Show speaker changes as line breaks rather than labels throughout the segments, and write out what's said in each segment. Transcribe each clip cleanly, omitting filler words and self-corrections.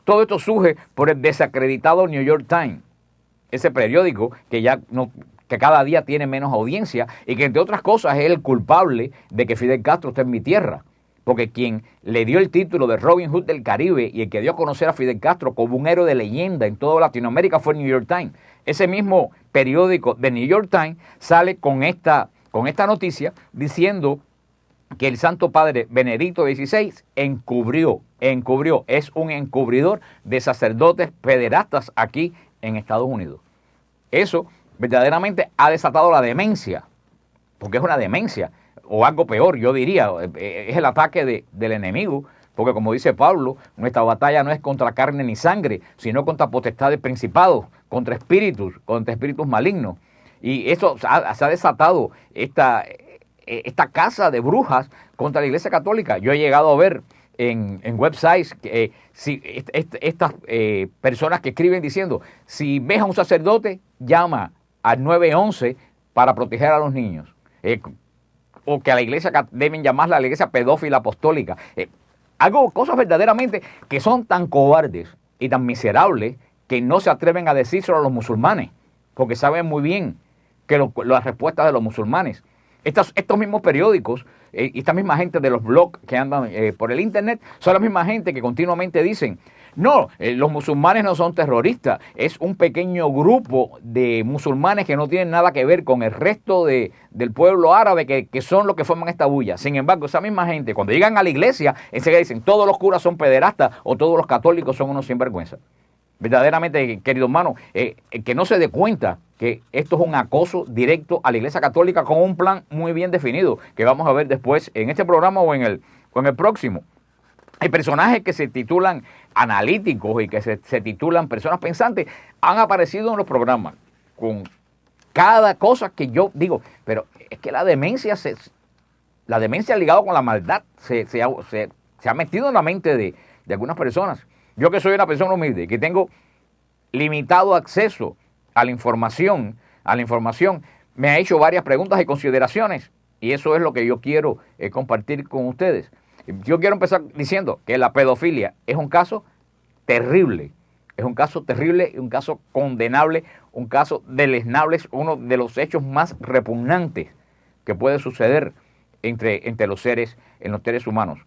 Todo esto surge por el desacreditado New York Times, ese periódico que ya no, que cada día tiene menos audiencia y que entre otras cosas es el culpable de que Fidel Castro esté en mi tierra. Porque quien le dio el título de Robin Hood del Caribe y el que dio a conocer a Fidel Castro como un héroe de leyenda en toda Latinoamérica fue el New York Times. Ese mismo periódico de New York Times sale con esta noticia diciendo que el Santo Padre Benedicto XVI encubrió, es un encubridor de sacerdotes pederastas aquí en Estados Unidos. Eso verdaderamente ha desatado la demencia, porque es una demencia, o algo peor, yo diría, es el ataque del enemigo, porque como dice Pablo, nuestra batalla no es contra carne ni sangre, sino contra potestades, principados, contra espíritus malignos. Y eso se ha desatado esta casa de brujas contra la Iglesia Católica. Yo he llegado a ver en websites estas personas que escriben diciendo, si ves a un sacerdote, llama al 911 para proteger a los niños. O que a la iglesia deben llamarla a la iglesia pedófila apostólica. Cosas verdaderamente que son tan cobardes y tan miserables que no se atreven a decírselo a los musulmanes, porque saben muy bien que las respuestas de los musulmanes. Estos mismos periódicos y esta misma gente de los blogs que andan por el internet son la misma gente que continuamente dicen, no, los musulmanes no son terroristas, es un pequeño grupo de musulmanes que no tienen nada que ver con el resto del pueblo árabe que son los que forman esta bulla. Sin embargo, esa misma gente, cuando llegan a la iglesia, enseguida dicen, todos los curas son pederastas o todos los católicos son unos sinvergüenza. Verdaderamente, querido hermano, que no se dé cuenta que esto es un acoso directo a la Iglesia Católica con un plan muy bien definido, que vamos a ver después en este programa o en el próximo. Hay personajes que se titulan analíticos y que se titulan personas pensantes, han aparecido en los programas con cada cosa que yo digo, pero es que la demencia ligada con la maldad se ha metido en la mente de algunas personas. Yo que soy una persona humilde, que tengo limitado acceso a la información, me ha hecho varias preguntas y consideraciones, y eso es lo que yo quiero compartir con ustedes. Yo quiero empezar diciendo que la pedofilia es un caso terrible, y un caso condenable, un caso deleznable, es uno de los hechos más repugnantes que puede suceder entre los seres humanos.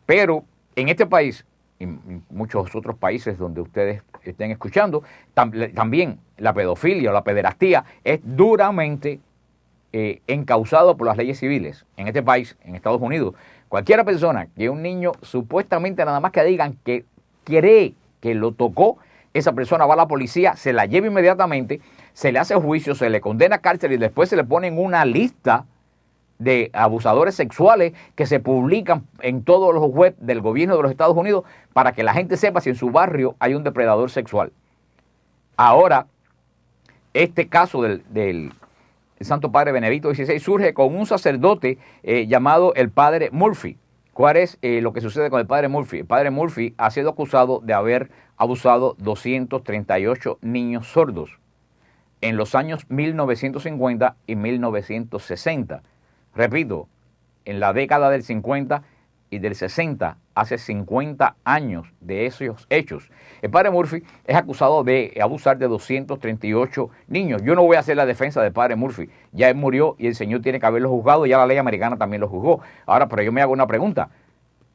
Pero en este país y muchos otros países donde ustedes estén escuchando, también la pedofilia o la pederastía es duramente encausado por las leyes civiles. En este país, en Estados Unidos, cualquier persona que un niño supuestamente nada más que digan que cree que lo tocó, esa persona va a la policía, se la lleva inmediatamente, se le hace juicio, se le condena a cárcel y después se le pone en una lista de abusadores sexuales que se publican en todos los webs del gobierno de los Estados Unidos para que la gente sepa si en su barrio hay un depredador sexual. Ahora, este caso del Santo Padre Benedicto XVI surge con un sacerdote llamado el Padre Murphy. ¿Cuál es lo que sucede con el Padre Murphy? El Padre Murphy ha sido acusado de haber abusado 238 niños sordos en los años 1950 y 1960. Repito, en la década del 50 y del 60, hace 50 años de esos hechos. El Padre Murphy es acusado de abusar de 238 niños. Yo no voy a hacer la defensa del Padre Murphy. Ya él murió y el Señor tiene que haberlo juzgado. Ya la ley americana también lo juzgó. Ahora, pero yo me hago una pregunta.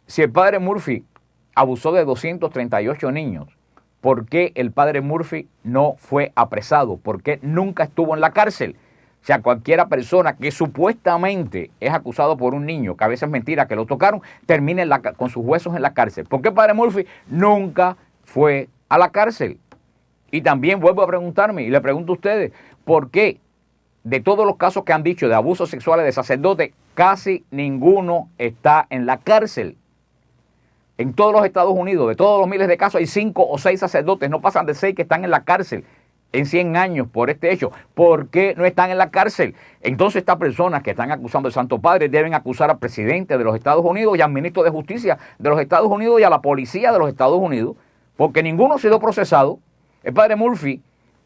Si el Padre Murphy abusó de 238 niños, ¿por qué el Padre Murphy no fue apresado? ¿Por qué nunca estuvo en la cárcel? O sea, cualquiera persona que supuestamente es acusado por un niño, que a veces es mentira, que lo tocaron, termine con sus huesos en la cárcel. ¿Por qué el Padre Murphy nunca fue a la cárcel? Y también vuelvo a preguntarme, y le pregunto a ustedes, ¿por qué de todos los casos que han dicho de abusos sexuales de sacerdotes, casi ninguno está en la cárcel? En todos los Estados Unidos, de todos los miles de casos, hay 5 o 6 sacerdotes, no pasan de 6 que están en la cárcel en 100 años por este hecho. ¿Por qué no están en la cárcel? Entonces estas personas que están acusando al Santo Padre deben acusar al presidente de los Estados Unidos y al ministro de Justicia de los Estados Unidos y a la policía de los Estados Unidos, porque ninguno ha sido procesado. El Padre Murphy,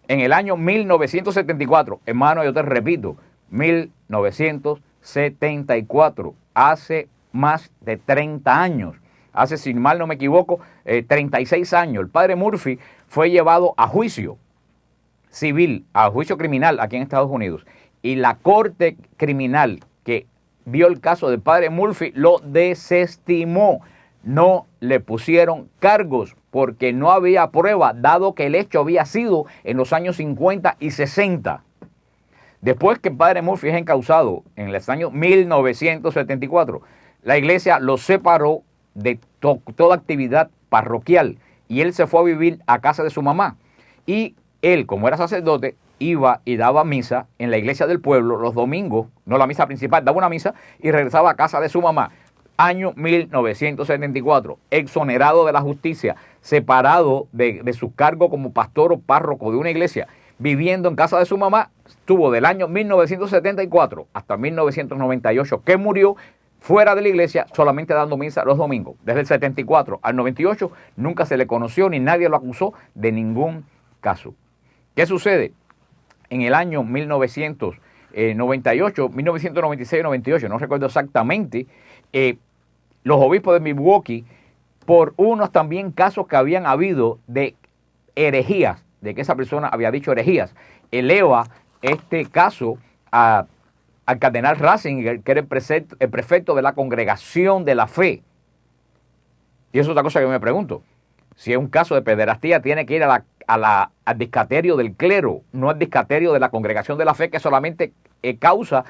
en el año 1974, hermano, yo te repito, 1974, hace más de 30 años, hace, si mal no me equivoco, 36 años. El padre Murphy fue llevado a juicio civil, a juicio criminal aquí en Estados Unidos. Y la corte criminal que vio el caso del padre Murphy lo desestimó. No le pusieron cargos porque no había prueba, dado que el hecho había sido en los años 50 y 60. Después que el padre Murphy es encausado en los años 1974, la iglesia lo separó de toda actividad parroquial y él se fue a vivir a casa de su mamá. Y él, como era sacerdote, iba y daba misa en la iglesia del pueblo los domingos, no la misa principal, daba una misa y regresaba a casa de su mamá. Año 1974, exonerado de la justicia, separado de su cargo como pastor o párroco de una iglesia, viviendo en casa de su mamá, estuvo del año 1974 hasta 1998, que murió fuera de la iglesia, solamente dando misa los domingos. Desde el 74 al 98 nunca se le conoció ni nadie lo acusó de ningún caso. ¿Qué sucede? En el año 1998, 1996-98, no recuerdo exactamente, los obispos de Milwaukee, por unos también casos que habían habido de herejías, de que esa persona había dicho herejías, eleva este caso al cardenal Ratzinger, que era el prefecto de la Congregación de la Fe. Y eso es otra cosa que me pregunto. Si es un caso de pederastía, tiene que ir al discaterio del clero, no al discaterio de la Congregación de la Fe, que solamente causa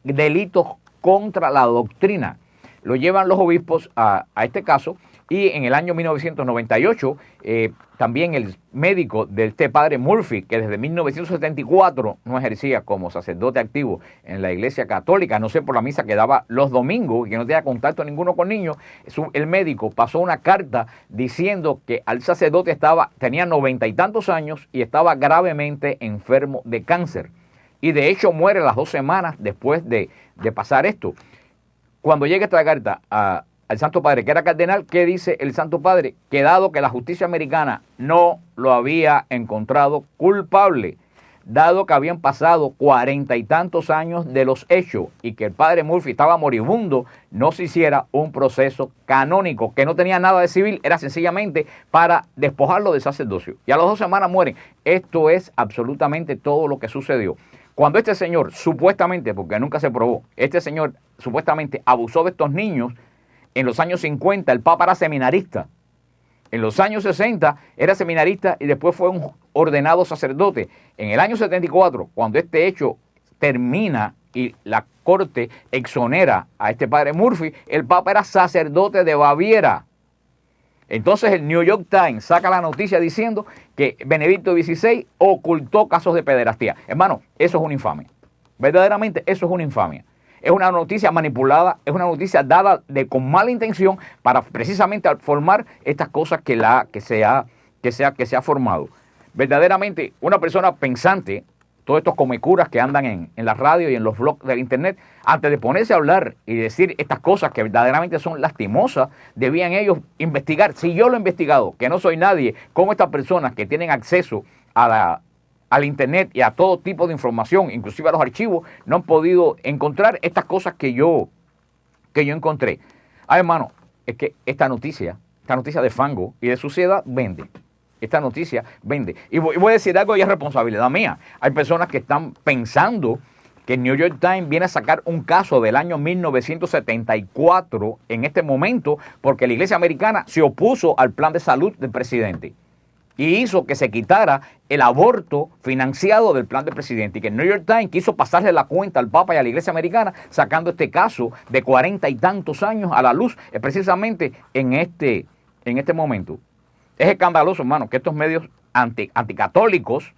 delitos contra la doctrina. Lo llevan los obispos a este caso, y en el año 1998 también el médico de este padre Murphy, que desde 1974 no ejercía como sacerdote activo en la iglesia católica, no sé, por la misa que daba los domingos y que no tenía contacto ninguno con niños, el médico pasó una carta diciendo que al sacerdote tenía 90 y tantos años y estaba gravemente enfermo de cáncer. Y de hecho muere las 2 semanas después de pasar esto. Cuando llega esta carta al Santo Padre, que era cardenal, ¿qué dice el Santo Padre? Que dado que la justicia americana no lo había encontrado culpable, dado que habían pasado 40 y tantos años de los hechos y que el padre Murphy estaba moribundo, no se hiciera un proceso canónico, que no tenía nada de civil, era sencillamente para despojarlo del sacerdocio. Y a las 2 semanas mueren. Esto es absolutamente todo lo que sucedió. Cuando este señor, supuestamente, porque nunca se probó, este señor supuestamente abusó de estos niños, en los años 50 el Papa era seminarista. En los años 60 era seminarista y después fue un ordenado sacerdote. En el año 74, cuando este hecho termina y la corte exonera a este padre Murphy, el Papa era sacerdote de Baviera. Entonces el New York Times saca la noticia diciendo que Benedicto XVI ocultó casos de pederastía. Hermano, eso es una infamia. Verdaderamente eso es una infamia. Es una noticia manipulada, es una noticia dada con mala intención para precisamente formar estas cosas que se ha formado. Verdaderamente, una persona pensante, todos estos comecuras que andan en la radio y en los blogs del internet, antes de ponerse a hablar y decir estas cosas que verdaderamente son lastimosas, debían ellos investigar. Si yo lo he investigado, que no soy nadie, cómo estas personas que tienen acceso al internet y a todo tipo de información, inclusive a los archivos, no han podido encontrar estas cosas que yo encontré. Hermano, es que esta noticia de fango y de suciedad vende. Esta noticia vende. Y voy a decir algo y es responsabilidad mía. Hay personas que están pensando que el New York Times viene a sacar un caso del año 1974 en este momento porque la iglesia americana se opuso al plan de salud del presidente y hizo que se quitara el aborto financiado del plan del presidente, y que el New York Times quiso pasarle la cuenta al Papa y a la iglesia americana sacando este caso de 40 y tantos años a la luz, precisamente en este momento. Es escandaloso, hermano, que estos medios anticatólicos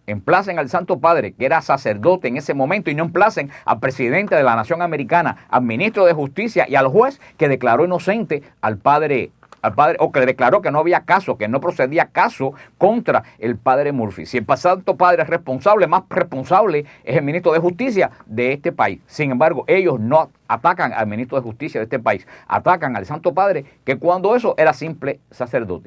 emplacen al Santo Padre, que era sacerdote en ese momento, y no emplacen al presidente de la nación americana, al ministro de Justicia y al juez que declaró inocente al padre, o que declaró que no había caso, que no procedía caso contra el padre Murphy. Si el Santo Padre es responsable, más responsable es el ministro de Justicia de este país. Sin embargo, ellos no atacan al ministro de Justicia de este país, atacan al Santo Padre, que cuando eso era simple sacerdote.